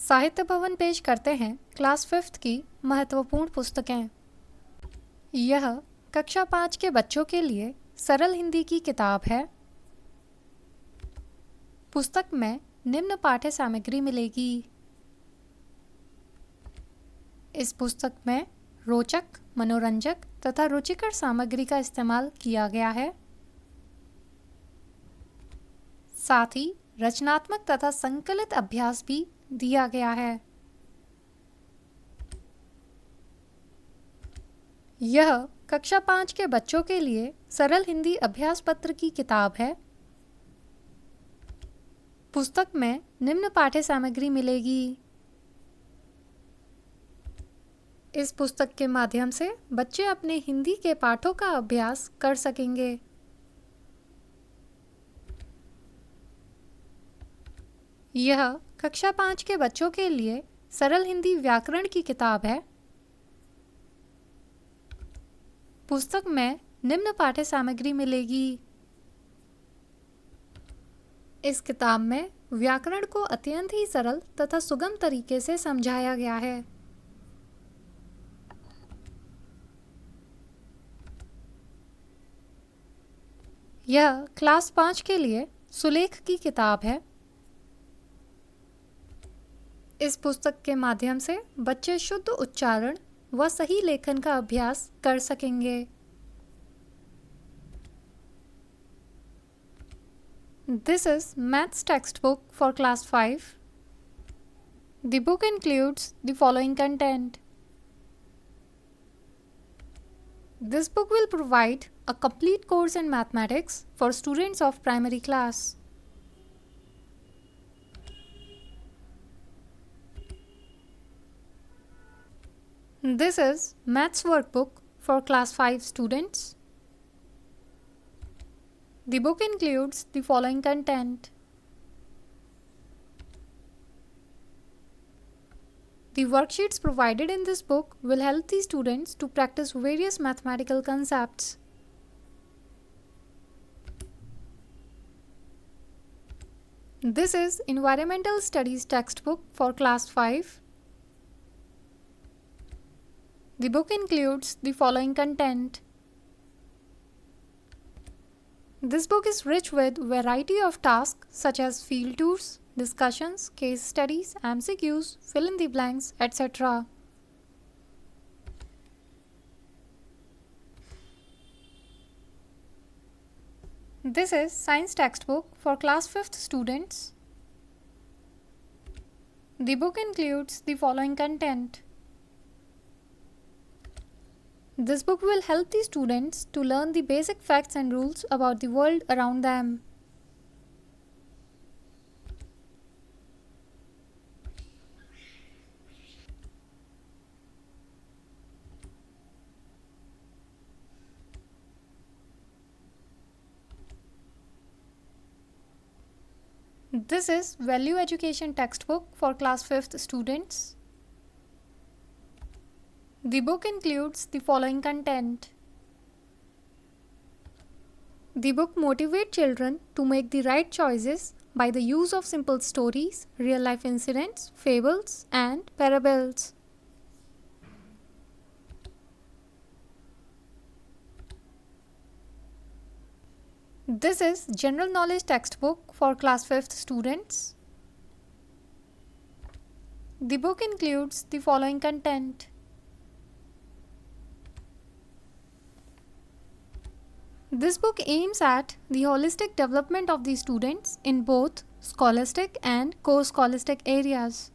साहित्य भवन पेश करते हैं क्लास 5th की महत्वपूर्ण पुस्तकें। यह कक्षा 5 के बच्चों के लिए सरल हिंदी की किताब है। पुस्तक में निम्न पाठ्य सामग्री मिलेगी। इस पुस्तक में रोचक, मनोरंजक तथा रुचिकर सामग्री का इस्तेमाल किया गया है। साथ ही रचनात्मक तथा संकलित अभ्यास भी दिया गया है। यह कक्षा 5 के बच्चों के लिए सरल हिंदी अभ्यास पत्र की किताब है। पुस्तक में निम्न पाठ्य सामग्री मिलेगी। इस पुस्तक के माध्यम से बच्चे अपने हिंदी के पाठों का अभ्यास कर सकेंगे। यह कक्षा 5 के बच्चों के लिए सरल हिंदी व्याकरण की किताब है। पुस्तक में निम्न पाठ्य सामग्री मिलेगी। इस किताब में व्याकरण को अत्यंत ही सरल तथा सुगम तरीके से समझाया गया है। यह क्लास 5 के लिए सुलेख की किताब है। इस पुस्तक के माध्यम से बच्चे शुद्ध उच्चारण व सही लेखन का अभ्यास कर सकेंगे। This is Maths textbook for class 5. The book includes the following content. This book will provide a complete course in mathematics for students of primary class. This is Maths workbook for class 5 students. The book includes the following content. The worksheets provided in this book will help the students to practice various mathematical concepts. This is Environmental Studies textbook for class 5. The book includes the following content. This book is rich with variety of tasks such as field tours, discussions, case studies, MCQs, fill in the blanks, etc. This is Science textbook for class 5th students. The book includes the following content. This book will help the students to learn the basic facts and rules about the world around them. This is Value Education textbook for class 5th students. The book includes the following content. The book motivates children to make the right choices by the use of simple stories, real-life incidents, fables, and parables. This is General Knowledge textbook for class 5th students. The book includes the following content. This book aims at the holistic development of the students in both scholastic and co-scholastic areas.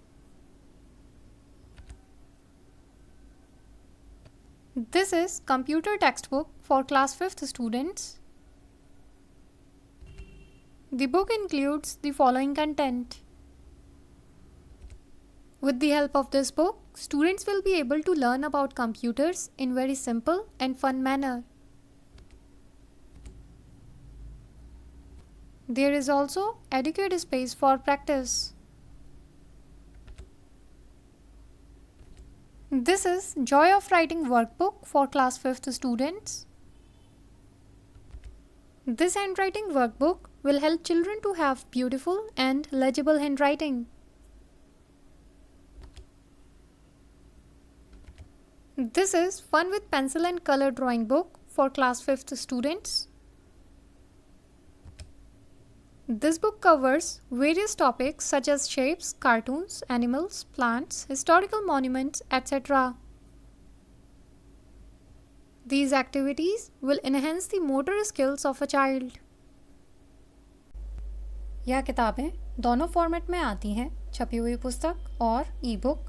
This is Computer textbook for class 5th students. The book includes the following content. With the help of this book, students will be able to learn about computers in very simple and fun manner. There is also adequate space for practice. This is Joy of Writing workbook for class 5th students. This handwriting workbook will help children to have beautiful and legible handwriting. This is Fun with Pencil and Color drawing book for class 5th students. This book covers various topics such as shapes, cartoons, animals, plants, historical monuments, etc. These activities will enhance the motor skills of a child. यह किताबें दोनों format में आती हैं, छपी हुई पुस्तक और ई बुक।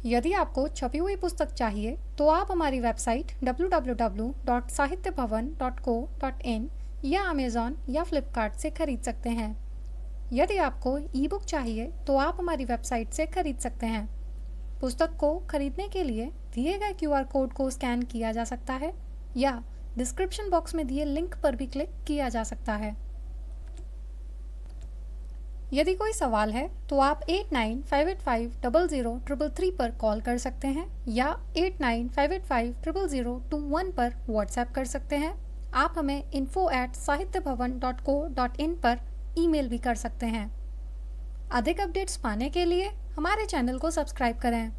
यदि आपको छपी हुई पुस्तक चाहिए तो आप हमारी वेबसाइट www.sahityabhavan.co.in या अमेज़ॉन या फ्लिपकार्ट से खरीद सकते हैं। यदि आपको ई बुक चाहिए तो आप हमारी वेबसाइट से खरीद सकते हैं। पुस्तक को खरीदने के लिए दिए गए QR कोड को स्कैन किया जा सकता है या डिस्क्रिप्शन बॉक्स में दिए लिंक पर भी क्लिक किया जा सकता है। यदि कोई सवाल है तो आप 8958500333 पर कॉल कर सकते हैं या 8958500021 पर व्हाट्सएप कर सकते हैं। आप हमें info@sahityabhavan.co.in पर ईमेल भी कर सकते हैं। अधिक अपडेट्स पाने के लिए हमारे चैनल को सब्सक्राइब करें।